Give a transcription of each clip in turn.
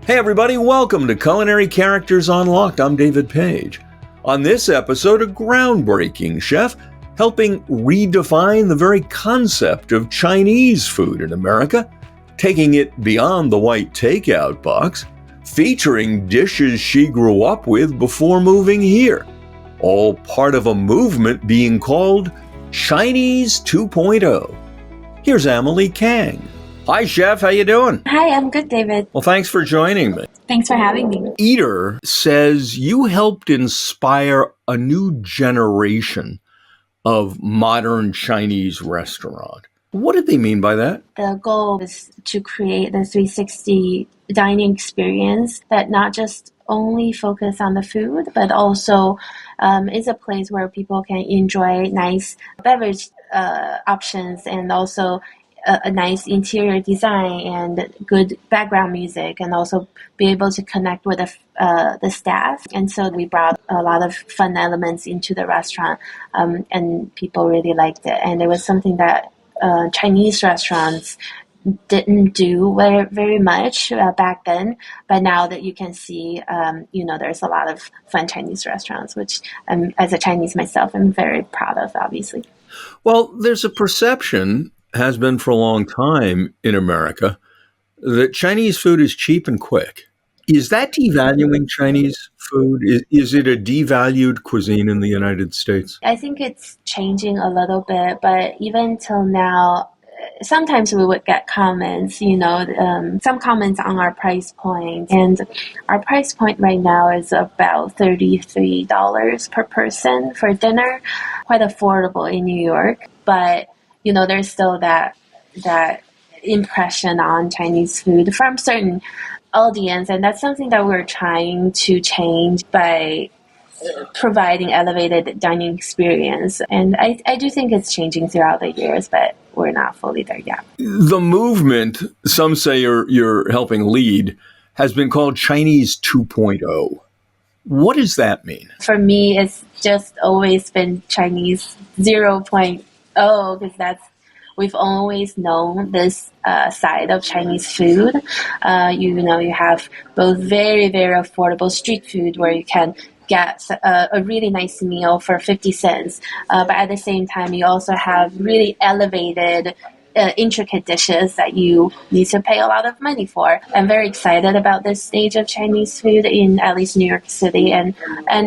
Hey everybody, welcome to Culinary Characters Unlocked. I'm David Page. On this episode, a groundbreaking chef helping redefine the very concept of Chinese food in America, taking it beyond the white takeout box, featuring dishes she grew up with before moving here, all part of a movement being called Chinese 2.0. Here's Amelie Kang. Hi, Chef. How you doing? Hi, I'm good, David. Well, thanks for joining me. Thanks for having me. Eater says you helped inspire a new generation of modern Chinese restaurant. What did they mean by that? The goal is to create the 360 dining experience that not just only focus on the food, but also is a place where people can enjoy nice beverage options and also a nice interior design and good background music, and also be able to connect with the staff. And so we brought a lot of fun elements into the restaurant, and people really liked it. And it was something that Chinese restaurants didn't do very much back then, but now that you can see, there's a lot of fun Chinese restaurants, which as a Chinese myself, I'm very proud of, obviously. Well, there's a perception, has been for a long time in America, that Chinese food is cheap and quick. Is that devaluing Chinese food? Is it a devalued cuisine in the United States? I think it's changing a little bit, but even till now, sometimes we would get comments, some comments on our price point. And our price point right now is about $33 per person for dinner, quite affordable in New York. But there's still that impression on Chinese food from certain audience, and that's something that we're trying to change by providing elevated dining experience. And I do think it's changing throughout the years, but we're not fully there yet. The movement, some say you're helping lead, has been called Chinese 2.0. What does that mean? For me, it's just always been Chinese 0.0, because we've always known this side of Chinese food. You have both very, very affordable street food where you can get a really nice meal for 50 cents. But at the same time, you also have really elevated, intricate dishes that you need to pay a lot of money for. I'm very excited about this stage of Chinese food in at least New York City and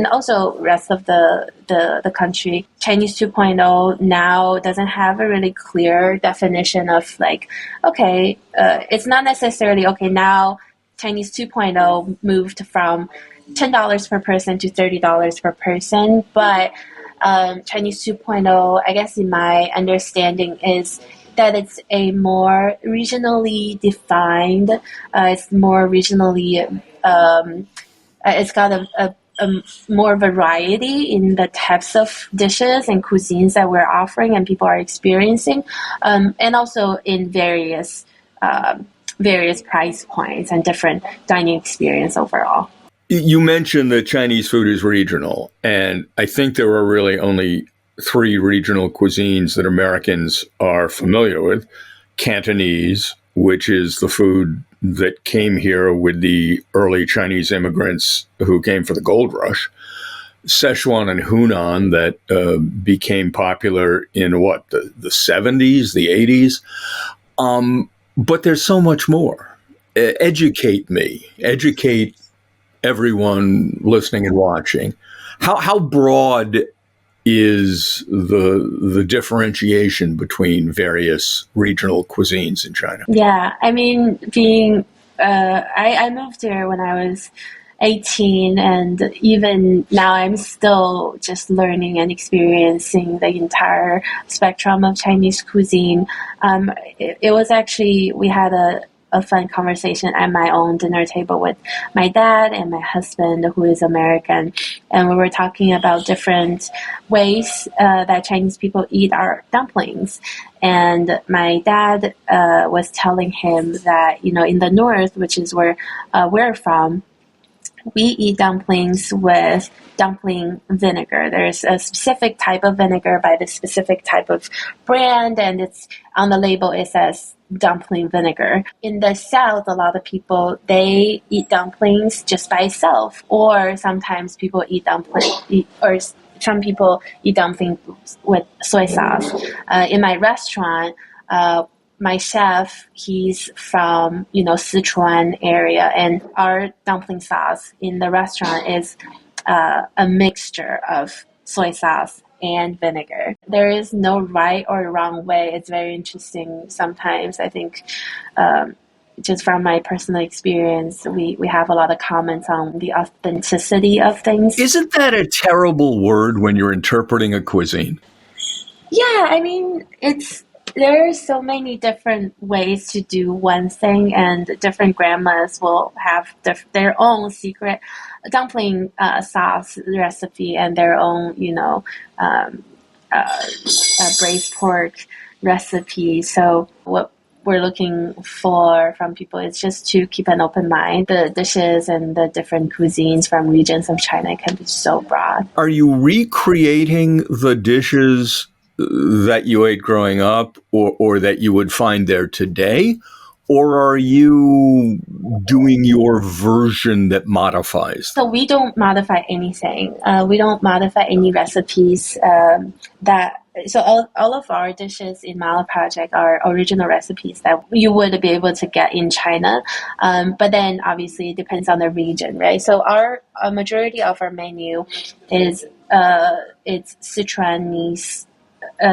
also rest of the country. Chinese 2.0 now doesn't have a really clear definition of it's not necessarily, now Chinese 2.0 moved from $10 per person to $30 per person, but Chinese 2.0, I guess in my understanding, is that it's a more regionally defined, it's more regionally, it's got a more variety in the types of dishes and cuisines that we're offering and people are experiencing, and also in various price points and different dining experience overall. You mentioned that Chinese food is regional, and I think there are really only three regional cuisines that Americans are familiar with. Cantonese, which is the food that came here with the early Chinese immigrants who came for the gold rush. Szechuan and Hunan, that became popular in the 70s, the 80s. But there's so much more. Educate everyone listening and watching. How broad is the differentiation between various regional cuisines in China? Yeah, I mean, I moved here when I was 18, and even now I'm still just learning and experiencing the entire spectrum of Chinese cuisine. It was actually, we had a fun conversation at my own dinner table with my dad and my husband, who is American, and we were talking about different ways that Chinese people eat our dumplings. And my dad was telling him that, in the north, which is where we're from, we eat dumplings with dumpling vinegar. There's a specific type of vinegar by the specific type of brand, and it's on the label it says dumpling vinegar. In the South, a lot of people, they eat dumplings just by itself, or sometimes people eat some people eat dumplings with soy sauce. In my restaurant, my chef, he's from, Sichuan area, and our dumpling sauce in the restaurant is a mixture of soy sauce and vinegar. There is no right or wrong way. It's very interesting sometimes. I think just from my personal experience, we have a lot of comments on the authenticity of things. Isn't that a terrible word when you're interpreting a cuisine? Yeah, I mean, there are so many different ways to do one thing, and different grandmas will have their own secret dumpling sauce recipe and their own, braised pork recipe. So what we're looking for from people is just to keep an open mind. The dishes and the different cuisines from regions of China can be so broad. Are you recreating the dishes that you ate growing up or that you would find there today? Or are you doing your version that modifies? So we don't modify anything. We don't modify any recipes So all of our dishes in Málà Project are original recipes that you would be able to get in China. But then obviously it depends on the region, right? So a majority of our menu is it's Sichuanese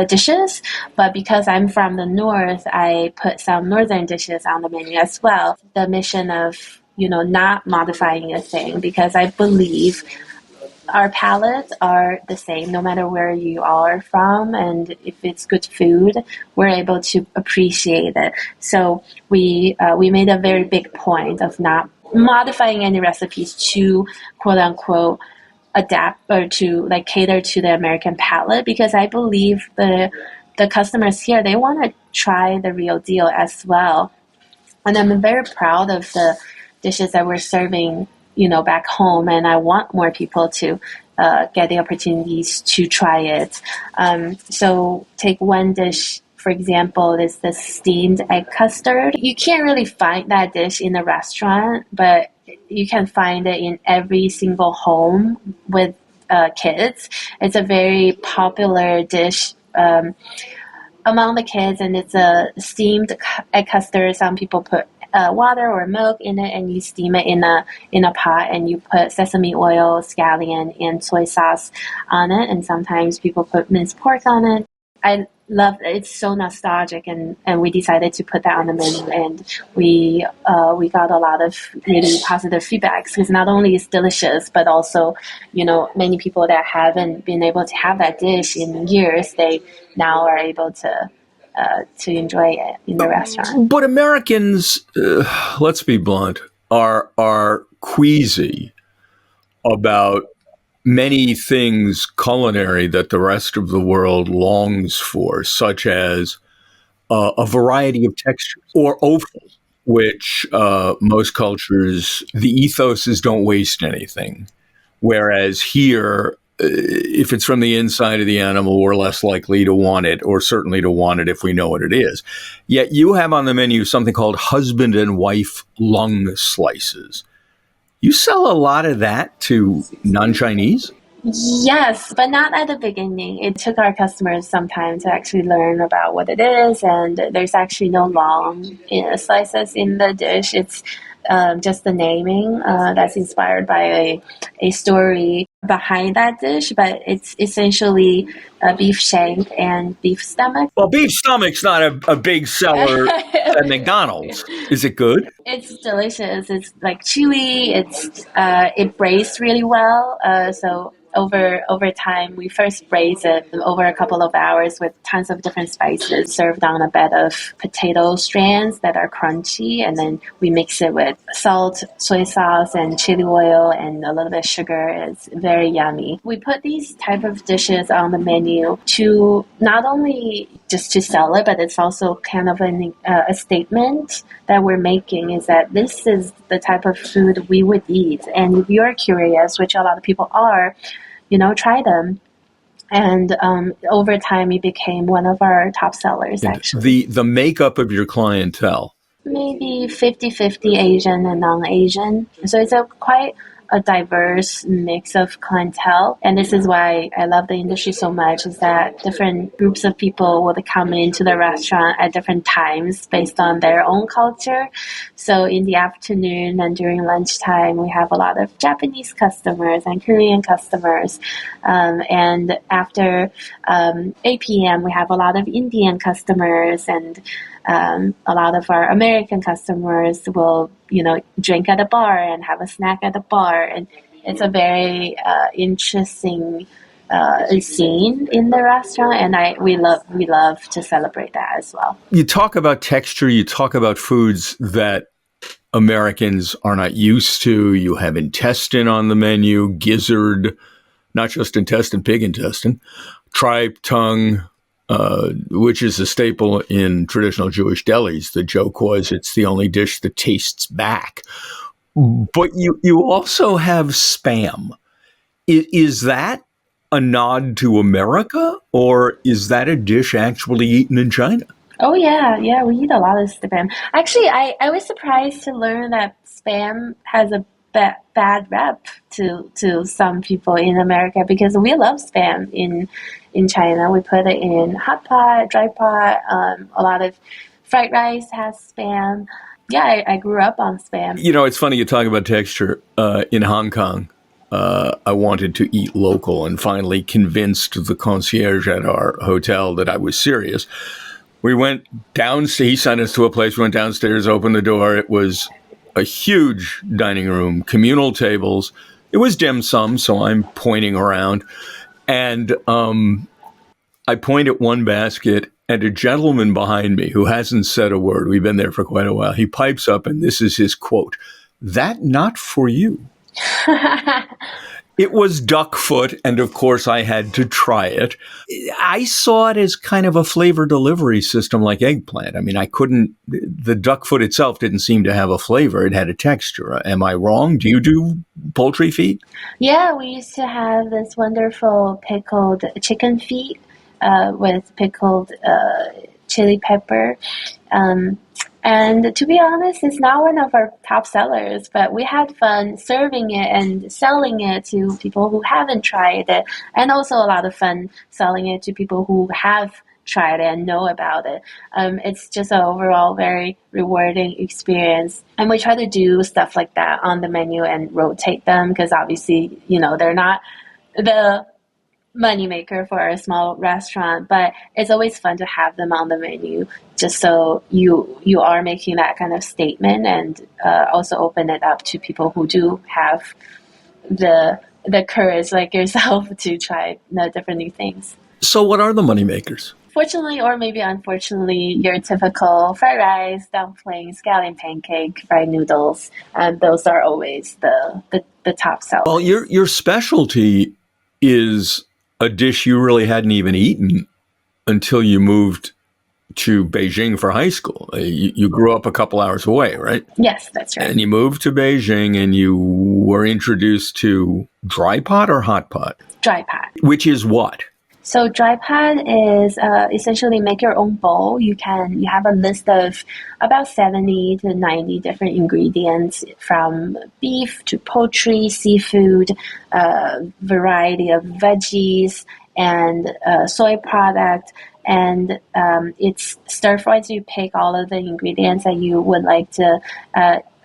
dishes, but because I'm from the north, I put some northern dishes on the menu as well. The mission of not modifying a thing, because I believe our palates are the same no matter where you are from, and if it's good food, we're able to appreciate it. So we made a very big point of not modifying any recipes to quote unquote adapt or to cater to the American palate, because I believe the customers here, they want to try the real deal as well. And I'm very proud of the dishes that we're serving back home, and I want more people to get the opportunities to try it. So take one dish, for example, is the steamed egg custard. You can't really find that dish in a restaurant, but you can find it in every single home with kids. It's a very popular dish among the kids, and it's a steamed egg custard. Some people put water or milk in it, and you steam it in a pot, and you put sesame oil, scallion, and soy sauce on it. And sometimes people put minced pork on it. I love it. It's so nostalgic, and we decided to put that on the menu, and we got a lot of really positive feedbacks, because not only it's delicious, but also many people that haven't been able to have that dish in years, they now are able to enjoy it in the restaurant. But Americans, let's be blunt, are queasy about many things culinary that the rest of the world longs for, such as a variety of textures, or offal, which most cultures, the ethos is don't waste anything. Whereas here, if it's from the inside of the animal, we're less likely to want it, or certainly to want it if we know what it is. Yet you have on the menu something called husband and wife lung slices. You sell a lot of that to non-Chinese? Yes, but not at the beginning. It took our customers some time to actually learn about what it is, and there's actually no long slices in the dish. It's just the naming that's inspired by a story behind that dish, but it's essentially beef shank and beef stomach. Well, beef stomach's not a big seller at McDonald's. Is it good? It's delicious. It's chewy. It braised really well. So over time, we first braise it over a couple of hours with tons of different spices, served on a bed of potato strands that are crunchy, and then we mix it with salt, soy sauce, and chili oil, and a little bit of sugar. It's very yummy. We put these type of dishes on the menu to not only just to sell it, but it's also kind of a statement that we're making, is that this is the type of food we would eat. And if you're curious, which a lot of people are, try them. And over time, it became one of our top sellers, And actually. the makeup of your clientele. Maybe 50-50 Asian and non-Asian. So it's quite a diverse mix of clientele. And this is why I love the industry so much, is that different groups of people will come into the restaurant at different times based on their own culture. So in the afternoon and during lunchtime, we have a lot of Japanese customers and Korean customers. And after 8 p.m., we have a lot of Indian customers, and a lot of our American customers will, drink at a bar and have a snack at the bar. And it's a very interesting scene in the restaurant, and we love to celebrate that as well. You talk about texture, you talk about foods that Americans are not used to. You have intestine on the menu, gizzard, not just intestine, pig intestine, tripe, tongue, which is a staple in traditional Jewish delis. The joke was it's the only dish that tastes back. But you also have Spam. Is that a nod to America, or is that a dish actually eaten in China? Oh, yeah, we eat a lot of Spam. Actually, I was surprised to learn that Spam has a bad rep to some people in America, because we love Spam in China. We put it in hot pot, dry pot. A lot of fried rice has Spam. Yeah, I grew up on Spam. It's funny you talk about texture. In Hong Kong, I wanted to eat local and finally convinced the concierge at our hotel that I was serious. We went downstairs. He sent us to a place. We went downstairs, opened the door. It was a huge dining room, communal tables. It was dim sum, so I'm pointing around. And I point at one basket, and a gentleman behind me who hasn't said a word, we've been there for quite a while, he pipes up, and this is his quote: "That not for you." It was duck foot, and of course I had to try it. I saw it as kind of a flavor delivery system like eggplant. I mean, the duck foot itself didn't seem to have a flavor. It had a texture. Am I wrong? Do you do poultry feet? Yeah, we used to have this wonderful pickled chicken feet with pickled chili pepper. And to be honest, it's not one of our top sellers, but we had fun serving it and selling it to people who haven't tried it, and also a lot of fun selling it to people who have tried it and know about it. It's just an overall very rewarding experience. And we try to do stuff like that on the menu and rotate them, because obviously, they're not the moneymaker for a small restaurant, but it's always fun to have them on the menu, just so you are making that kind of statement, and also open it up to people who do have the courage like yourself to try different new things. So what are the moneymakers? Fortunately, or maybe unfortunately, your typical fried rice, dumplings, scallion pancake, fried noodles, and those are always the top sellers. Well, your specialty is a dish you really hadn't even eaten until you moved to Beijing for high school. You grew up a couple hours away, right? Yes, that's right. And you moved to Beijing, and you were introduced to dry pot or hot pot? Dry pot. Which is what? So dry pot is essentially make your own bowl. You have a list of about 70 to 90 different ingredients, from beef to poultry, seafood, variety of veggies, and soy product. And it's stir-fried, so you pick all of the ingredients that you would like to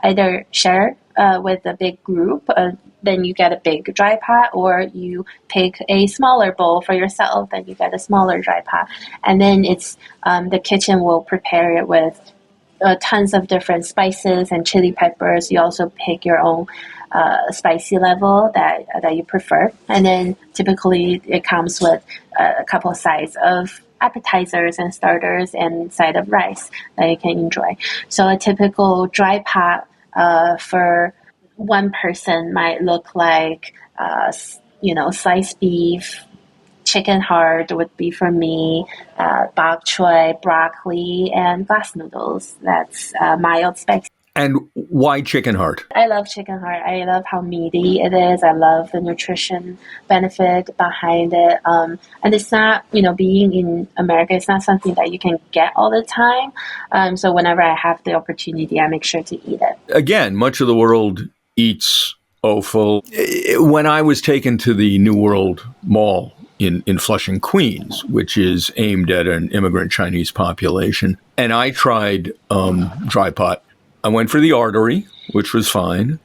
either share with a big group. Then you get a big dry pot, or you pick a smaller bowl for yourself, and you get a smaller dry pot. And then it's the kitchen will prepare it with tons of different spices and chili peppers. You also pick your own spicy level that you prefer. And then typically it comes with a couple of sides of appetizers and starters and side of rice that you can enjoy. So a typical dry pot for one person might look like, sliced beef, chicken heart would be for me, bok choy, broccoli, and glass noodles. That's mild spicy. And why chicken heart? I love chicken heart. I love how meaty it is. I love the nutrition benefit behind it. And it's not, being in America, it's not something that you can get all the time. So whenever I have the opportunity, I make sure to eat it. Again, much of the world eats offal. When I was taken to the New World Mall in Flushing, Queens, which is aimed at an immigrant Chinese population, and I tried dry pot. I went for the artery, which was fine.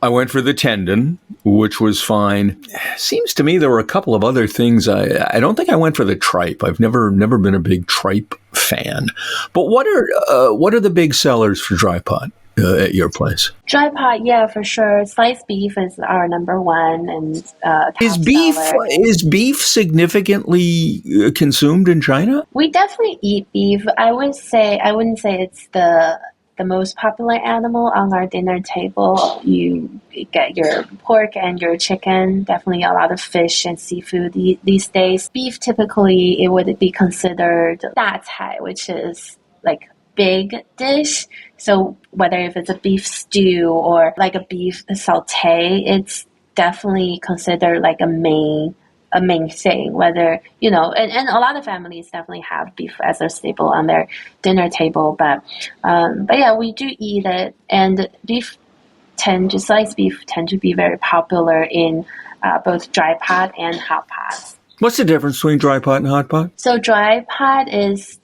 I went for the tendon, which was fine. Seems to me there were a couple of other things. I don't think I went for the tripe. I've never been a big tripe fan. But what are the big sellers for dry pot at your place? Dry pot, yeah, for sure. Sliced beef is our number one, and Is beef significantly consumed in China? We definitely eat beef. I wouldn't say it's the most popular animal on our dinner table. You get your pork and your chicken, definitely a lot of fish and seafood these days. Beef, typically, it would be considered da cai, which is like big dish. So whether if it's a beef stew or like a beef saute, it's definitely considered like a main thing, whether, and a lot of families definitely have beef as a staple on their dinner table, but yeah, we do eat it, and sliced beef tend to be very popular in both dry pot and hot pots. What's the difference between dry pot and hot pot? So dry pot it's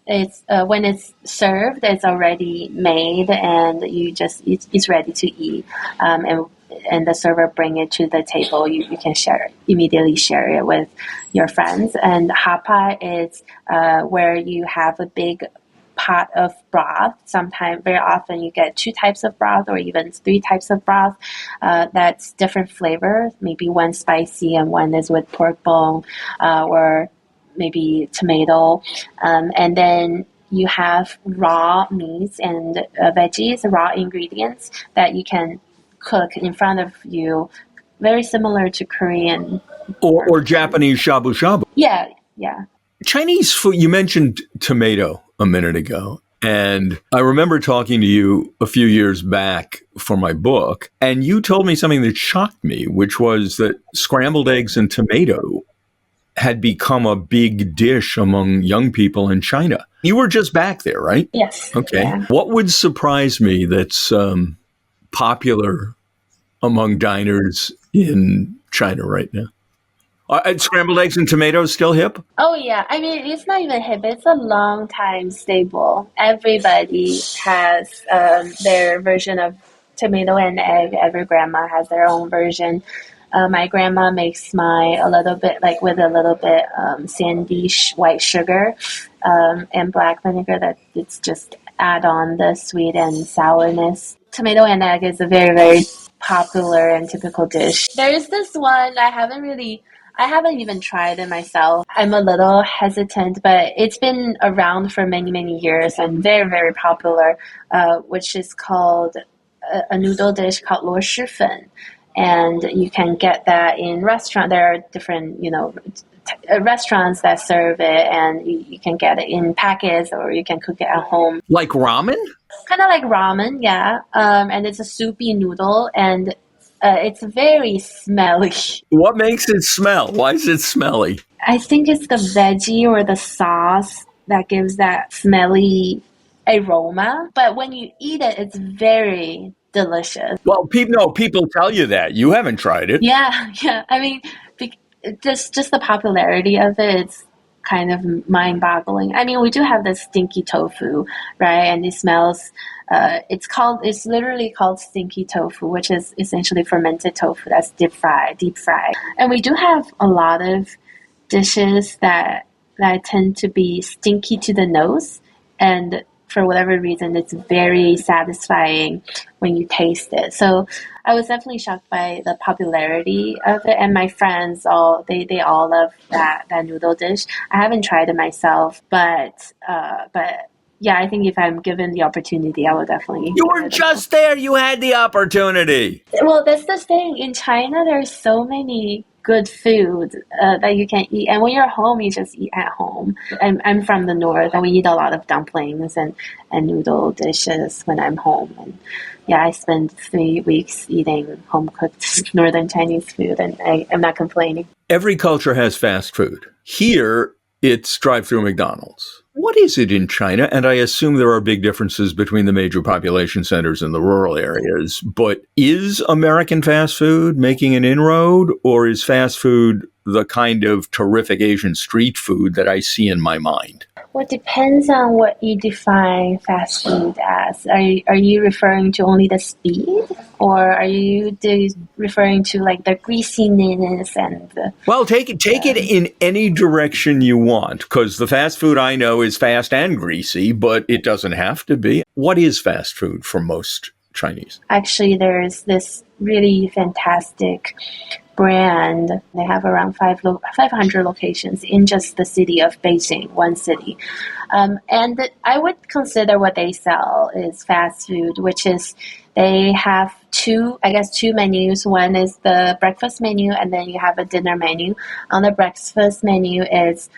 when it's served, it's already made, and it's ready to eat, and the server bring it to the table. You can immediately share it with your friends. And hot pot is where you have a big pot of broth. Sometimes, very often, you get 2 types of broth or even 3 types of broth. That's different flavors. Maybe one spicy and one is with pork bone or maybe tomato. And then you have raw meats and veggies, raw ingredients that you can cook in front of you, very similar to Korean or Japanese shabu shabu. Yeah. Chinese food, you mentioned tomato a minute ago, and I remember talking to you a few years back for my book, and you told me something that shocked me, which was that scrambled eggs and tomato had become a big dish among young people in China. You were just back there, right? Yes. Okay. Yeah. What would surprise me that's popular among diners in China right now? Scrambled eggs and tomatoes still hip? Oh, yeah. I mean, it's not even hip. It's a long time staple. Everybody has their version of tomato and egg. Every grandma has their own version. My grandma makes mine with a little bit sandy white sugar and black vinegar. That it's just add on the sweet and sourness. Tomato and egg is a very, very popular and typical dish. There is this one I haven't even tried it myself. I'm a little hesitant, but it's been around for many, many years and very, very popular, which is called a noodle dish called 螺蛳粉. And you can get that in restaurants. There are different, restaurants that serve it, and you can get it in packets or you can cook it at home. Like ramen? Kind of like ramen, yeah. And it's a soupy noodle, and it's very smelly. What makes it smell? Why is it smelly? I think it's the veggie or the sauce that gives that smelly aroma. But when you eat it, it's very delicious. Well, people tell you that. You haven't tried it. Yeah. I mean, just the popularity of it, it's kind of mind-boggling. I mean, we do have this stinky tofu, right? And it smells. It's literally called stinky tofu, which is essentially fermented tofu that's deep fried. And we do have a lot of dishes that tend to be stinky to the nose, and for whatever reason, it's very satisfying when you taste it. So I was definitely shocked by the popularity of it, and my friends they all love that noodle dish. I haven't tried it myself, but yeah, I think if I'm given the opportunity, I will definitely. You were just there. You had the opportunity. Well, that's the thing. In China, there's so many good food that you can eat, and when you're home, you just eat at home. I'm from the north, and we eat a lot of dumplings and noodle dishes when I'm home. And yeah, I spent 3 weeks eating home cooked northern Chinese food, and I'm not complaining. Every culture has fast food. Here, it's drive-through McDonald's. What is it in China? And I assume there are big differences between the major population centers and the rural areas. But is American fast food making an inroad, or is fast food the kind of terrific Asian street food that I see in my mind? Well, it depends on what you define fast food as. Are you referring to only the speed, or are you referring to like the greasiness and the... Well, take it in any direction you want, because the fast food I know is fast and greasy, but it doesn't have to be. What is fast food for most Chinese? Actually, there's this really fantastic brand. They have around 500 locations in just the city of Beijing, one city. And I would consider what they sell is fast food, which is they have two menus. One is the breakfast menu, and then you have a dinner menu. On the breakfast menu is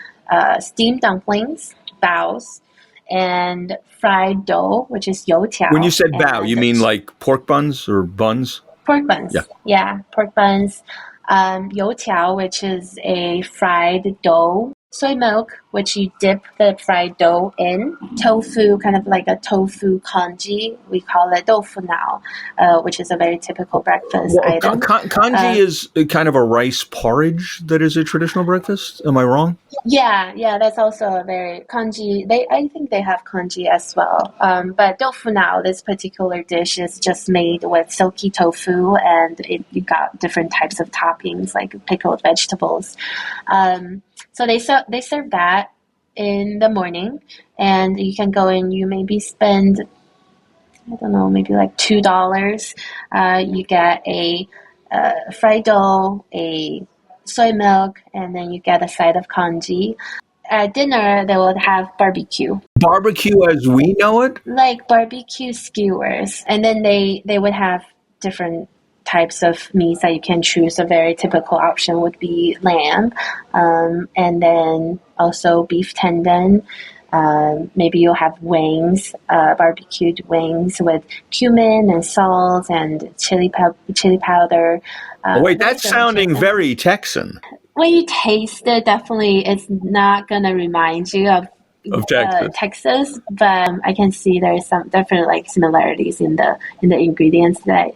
steamed dumplings, baos, and fried dough, which is youtiao. When you said bao, you mean like pork buns or buns? Pork buns. Yeah, pork buns. Youtiao, which is a fried dough. Soy milk, which you dip the fried dough in. Tofu, kind of like a tofu congee. We call it tofu now, which is a very typical breakfast item. Congee is kind of a rice porridge that is a traditional breakfast. Am I wrong? Yeah, that's also a very congee. I think they have congee as well. But tofu now, this particular dish is just made with silky tofu, and you got different types of toppings like pickled vegetables. So they serve that in the morning, and you can go in. You maybe spend, I don't know, maybe like $2. You get a fried dough, a soy milk, and then you get a side of congee. At dinner, they would have barbecue. Barbecue as we know it? Like barbecue skewers. And then they would have different types of meats that you can choose. A very typical option would be lamb, and then also beef tendon. Maybe you'll have wings, barbecued wings with cumin and salt and chili powder. Wait, that's sounding very Texan. When you taste it, definitely it's not going to remind you of Texas, but I can see there's some definite like similarities in the ingredients that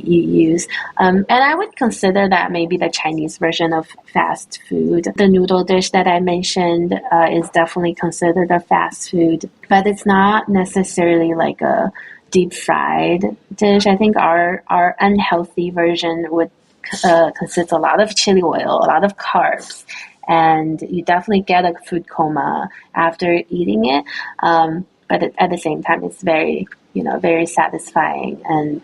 you use. And I would consider that maybe the Chinese version of fast food. The noodle dish that I mentioned is definitely considered a fast food, but it's not necessarily like a deep fried dish. I think our unhealthy version would consist a lot of chili oil, a lot of carbs, and you definitely get a food coma after eating it. But at the same time, it's very satisfying, and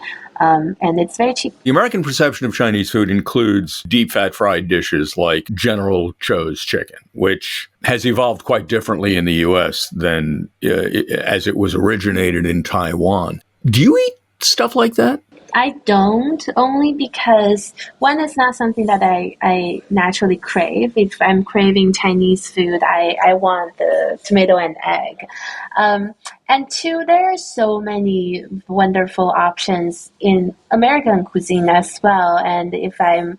it's very cheap. The American perception of Chinese food includes deep fat fried dishes like General Tso's chicken, which has evolved quite differently in the U.S. than as it was originated in Taiwan. Do you eat stuff like that? I don't, only because, one, it's not something that I naturally crave. If I'm craving Chinese food, I want the tomato and egg. And two, there are so many wonderful options in American cuisine as well. And if I'm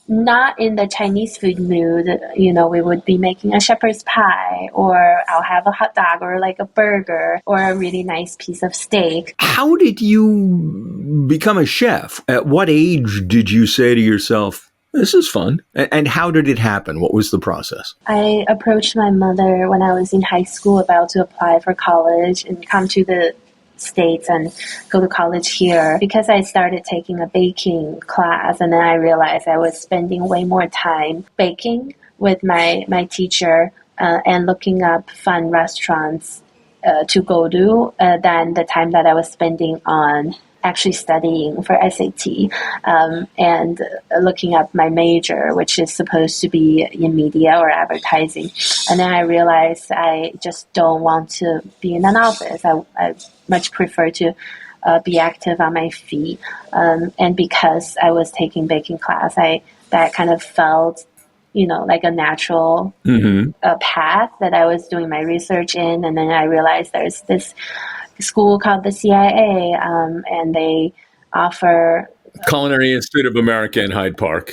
not in the Chinese food mood, we would be making a shepherd's pie, or I'll have a hot dog, or like a burger, or a really nice piece of steak. How did you become a chef? At what age did you say to yourself, this is fun? And how did it happen? What was the process? I approached my mother when I was in high school about to apply for college and come to the States and go to college here, because I started taking a baking class, and then I realized I was spending way more time baking with my teacher and looking up fun restaurants to go to than the time that I was spending on actually studying for SAT and looking up my major, which is supposed to be in media or advertising. And then I realized I just don't want to be in an office. I much prefer to be active on my feet. And because I was taking baking class, that kind of felt, like a natural path that I was doing my research in. And then I realized there's this school called the CIA, and they offer Culinary Institute of America in Hyde Park.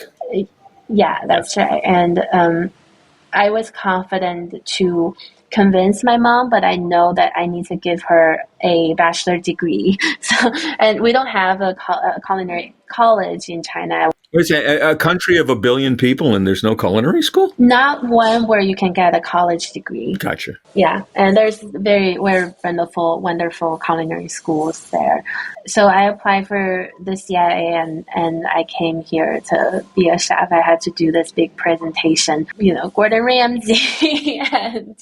Yeah, that's right. And I was confident to convince my mom, but I know that I need to give her a bachelor degree. And we don't have a culinary college in China. Wait a country of 1 billion people and there's no culinary school? Not one where you can get a college degree. Gotcha. Yeah, and there's very wonderful culinary schools there. So I applied for the CIA and I came here to be a chef. I had to do this big presentation, Gordon Ramsay and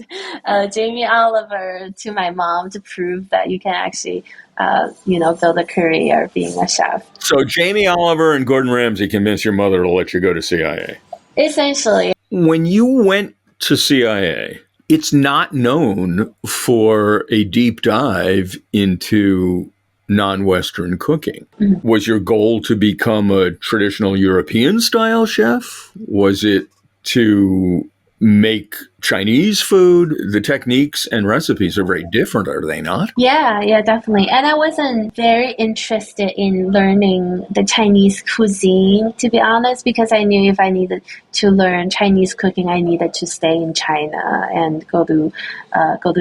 Jamie Oliver to my mom to prove that you can actually build a career being a chef. So Jamie Oliver and Gordon Ramsay convinced your mother to let you go to CIA. Essentially. When you went to CIA, it's not known for a deep dive into non-Western cooking. Mm-hmm. Was your goal to become a traditional European style chef? Was it to make Chinese food? The techniques and recipes are very different, are they not? Yeah, definitely. And I wasn't very interested in learning the Chinese cuisine, to be honest, because I knew if I needed to learn Chinese cooking, I needed to stay in China and go to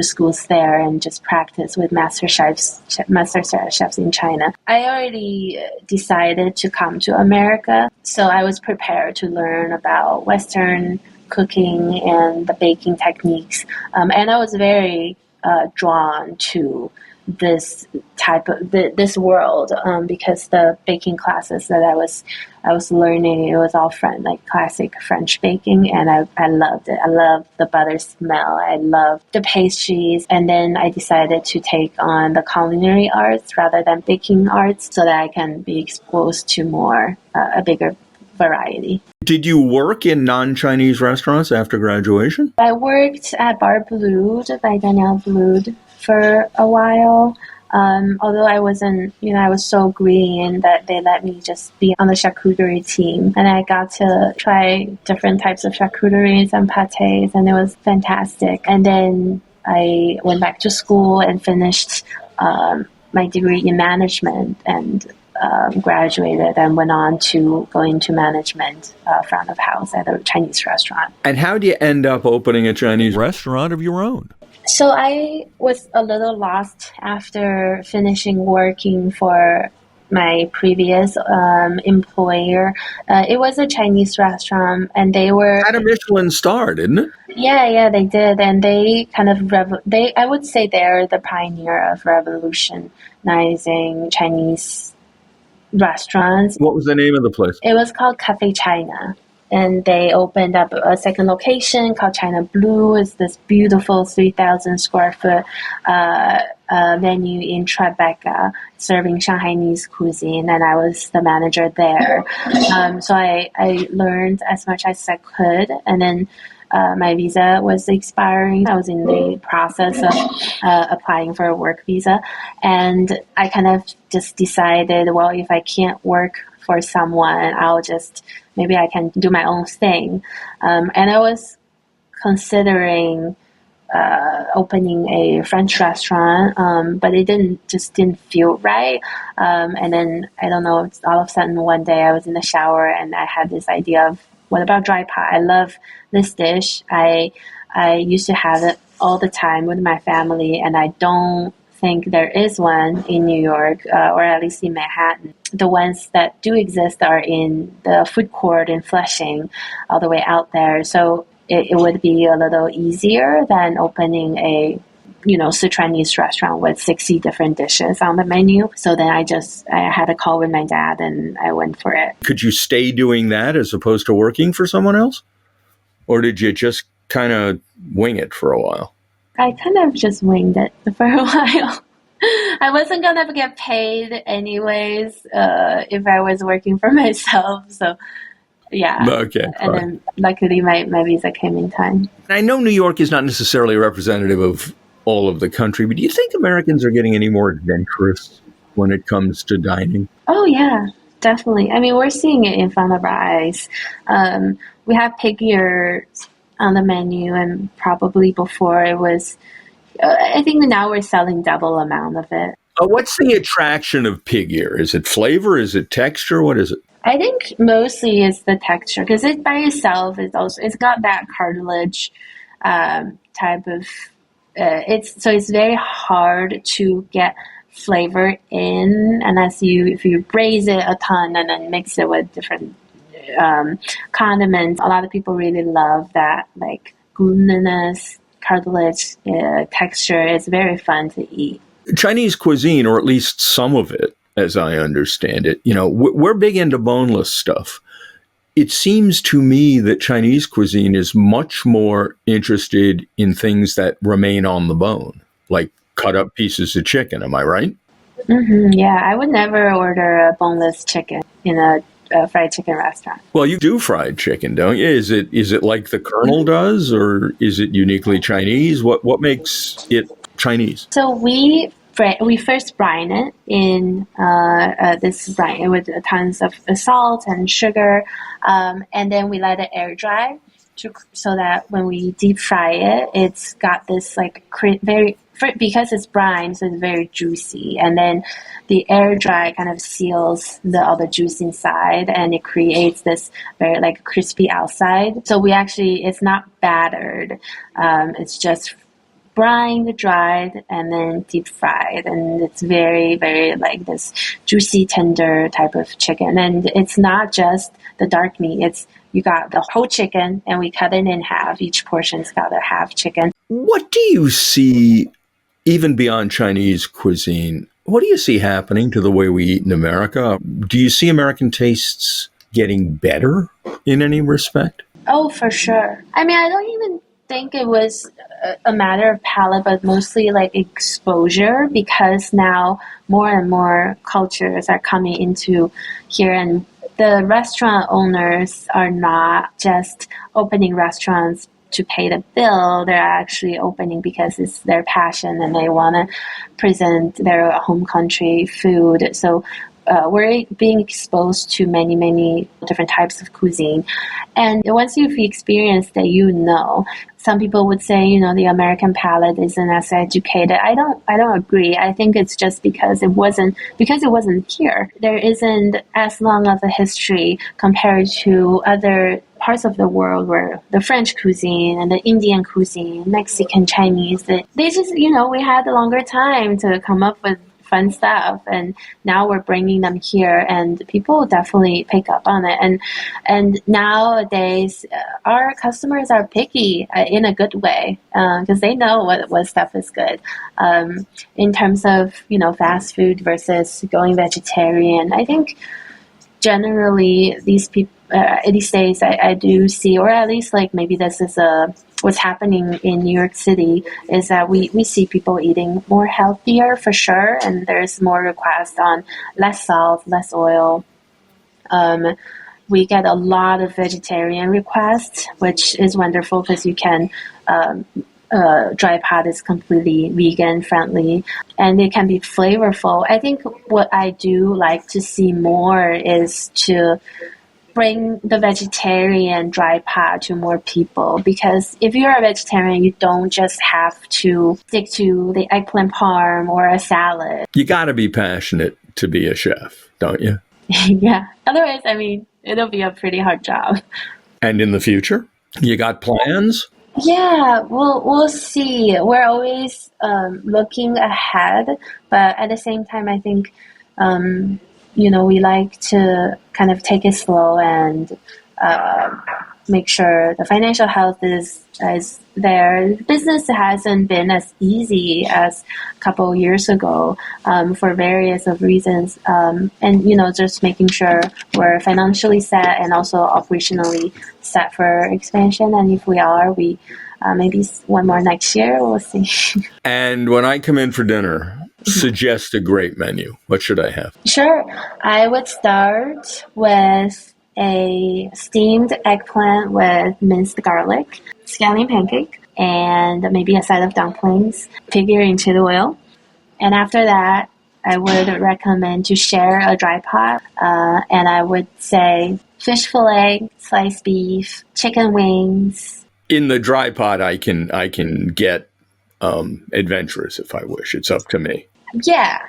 schools there and just practice with master chefs in China. I already decided to come to America, so I was prepared to learn about Western cooking and the baking techniques, and I was very drawn to this type of this world because the baking classes that I was learning, it was all classic French baking, and I loved it. I loved the butter smell. I loved the pastries, and then I decided to take on the culinary arts rather than baking arts so that I can be exposed to more a bigger variety. Did you work in non-Chinese restaurants after graduation? I worked at Bar Blood by Daniel Blood for a while. Although I wasn't, I was so green that they let me just be on the charcuterie team. And I got to try different types of charcuteries and pâtés, and it was fantastic. And then I went back to school and finished my degree in management and graduated and went on to go into management front of house at a Chinese restaurant. And how do you end up opening a Chinese restaurant of your own? So I was a little lost after finishing working for my previous employer. It was a Chinese restaurant, and they were... Had a Michelin star, didn't it? Yeah, they did. And they kind of... I would say they're the pioneer of revolutionizing Chinese restaurants. What was the name of the place? It was called Cafe China. And they opened up a second location called China Blue. It's this beautiful 3,000 square foot venue in Tribeca serving Shanghainese cuisine. And I was the manager there. So I learned as much as I could. And then my visa was expiring. I was in the process of applying for a work visa. And I kind of just decided, well, if I can't work for someone, maybe I can do my own thing. And I was considering opening a French restaurant, but it didn't feel right. And then, I don't know, all of a sudden one day I was in the shower and I had this idea of, what about dry pot? I love this dish. I used to have it all the time with my family, and I don't think there is one in New York, or at least in Manhattan. The ones that do exist are in the food court in Flushing, all the way out there. So it would be a little easier than opening a Sichuanese restaurant with 60 different dishes on the menu. So then I had a call with my dad and I went for it. Could you stay doing that as opposed to working for someone else? Or did you just kind of wing it for a while? I kind of just winged it for a while. I wasn't gonna get paid anyways if I was working for myself. So yeah, Okay, and fine. then luckily my visa came in time. I know New York is not necessarily representative of all of the country, but do you think Americans are getting any more adventurous when it comes to dining? Oh yeah, definitely. I mean, we're seeing it in front of our eyes. We have pig ears on the menu, and probably before it was. I think now we're selling double amount of it. What's the attraction of pig ear? Is it flavor? Is it texture? What is it? I think mostly it's the texture because it by itself is also it's got that cartilage type of. It's very hard to get flavor in unless you if you braise it a ton and then mix it with different condiments. A lot of people really love that like glutinous cartilage texture. It's very fun to eat. Chinese cuisine, or at least some of it, as I understand it, we're big into boneless stuff. It seems to me that Chinese cuisine is much more interested in things that remain on the bone, like cut up pieces of chicken. Am I right? Yeah, I would never order a boneless chicken in a fried chicken restaurant. Well, you do fried chicken, don't you? Is it like the Colonel does, or is it uniquely Chinese? What makes it Chinese? So we first brine it in this brine with tons of salt and sugar, and then we let it air dry so that when we deep fry it, it's got this like because it's brine, so it's very juicy, and then the air dry kind of seals all the juice inside, and it creates this very like crispy outside. So it's not battered, it's just brined, dried, and then deep fried, and it's very, very like this juicy, tender type of chicken. And it's not just the dark meat; you got the whole chicken, and we cut it in half. Each portion's got a half chicken. What do you see, even beyond Chinese cuisine? What do you see happening to the way we eat in America? Do you see American tastes getting better in any respect? Oh, for sure. I mean, I don't even think it was a matter of palate, but mostly like exposure because now more and more cultures are coming into here, and the restaurant owners are not just opening restaurants to pay the bill. They're actually opening because it's their passion and they want to present their home country food. So we're being exposed to many, many different types of cuisine. And once you've experienced it, some people would say, the American palate isn't as educated. I don't agree. I think it's just because it wasn't here. There isn't as long of a history compared to other parts of the world where the French cuisine and the Indian cuisine, Mexican, Chinese, they just, we had a longer time to come up with fun stuff, and now we're bringing them here, and people definitely pick up on it. And nowadays, our customers are picky in a good way because they know what stuff is good. In terms of fast food versus going vegetarian, I think generally these people these days I do see, or at least like maybe this is what's happening in New York City, is that we see people eating more healthier for sure, and there's more requests on less salt, less oil. We get a lot of vegetarian requests, which is wonderful because you can dry pot is completely vegan friendly, and it can be flavorful. I think what I do like to see more is to bring the vegetarian dry pot to more people, because if you're a vegetarian, you don't just have to stick to the eggplant parm or a salad. You got to be passionate to be a chef, don't you? Yeah. Otherwise, I mean, it'll be a pretty hard job. And in the future, you got plans? Yeah, we'll see. We're always looking ahead, but at the same time, I think we like to kind of take it slow and make sure the financial health is there. Business hasn't been as easy as a couple of years ago for various of reasons, and just making sure we're financially set and also operationally set for expansion. And if we are, we maybe one more next year. We'll see. And when I come in for dinner, suggest a great menu. What should I have? Sure. I would start with a steamed eggplant with minced garlic, scallion pancake, and maybe a side of dumplings. Figure into the oil. And after that, I would recommend to share a dry pot. And I would say fish fillet, sliced beef, chicken wings. In the dry pot, I can get adventurous if I wish. It's up to me. Yeah.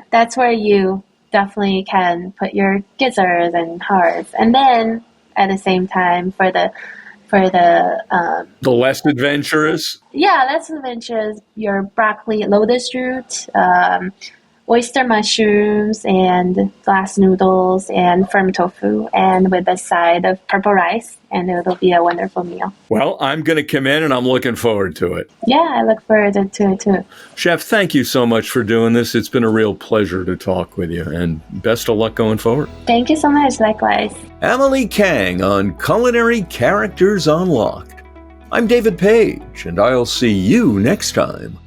That's where you definitely can put your gizzards and hearts. And then at the same time for the less adventurous. Yeah, less adventurous. Your broccoli, lotus root, oyster mushrooms, and glass noodles, and firm tofu, and with a side of purple rice, and it'll be a wonderful meal. Well, I'm going to come in, and I'm looking forward to it. Yeah, I look forward to it too. Chef, thank you so much for doing this. It's been a real pleasure to talk with you, and best of luck going forward. Thank you so much. Likewise. Amelie Kang on Culinary Characters Unlocked. I'm David Page, and I'll see you next time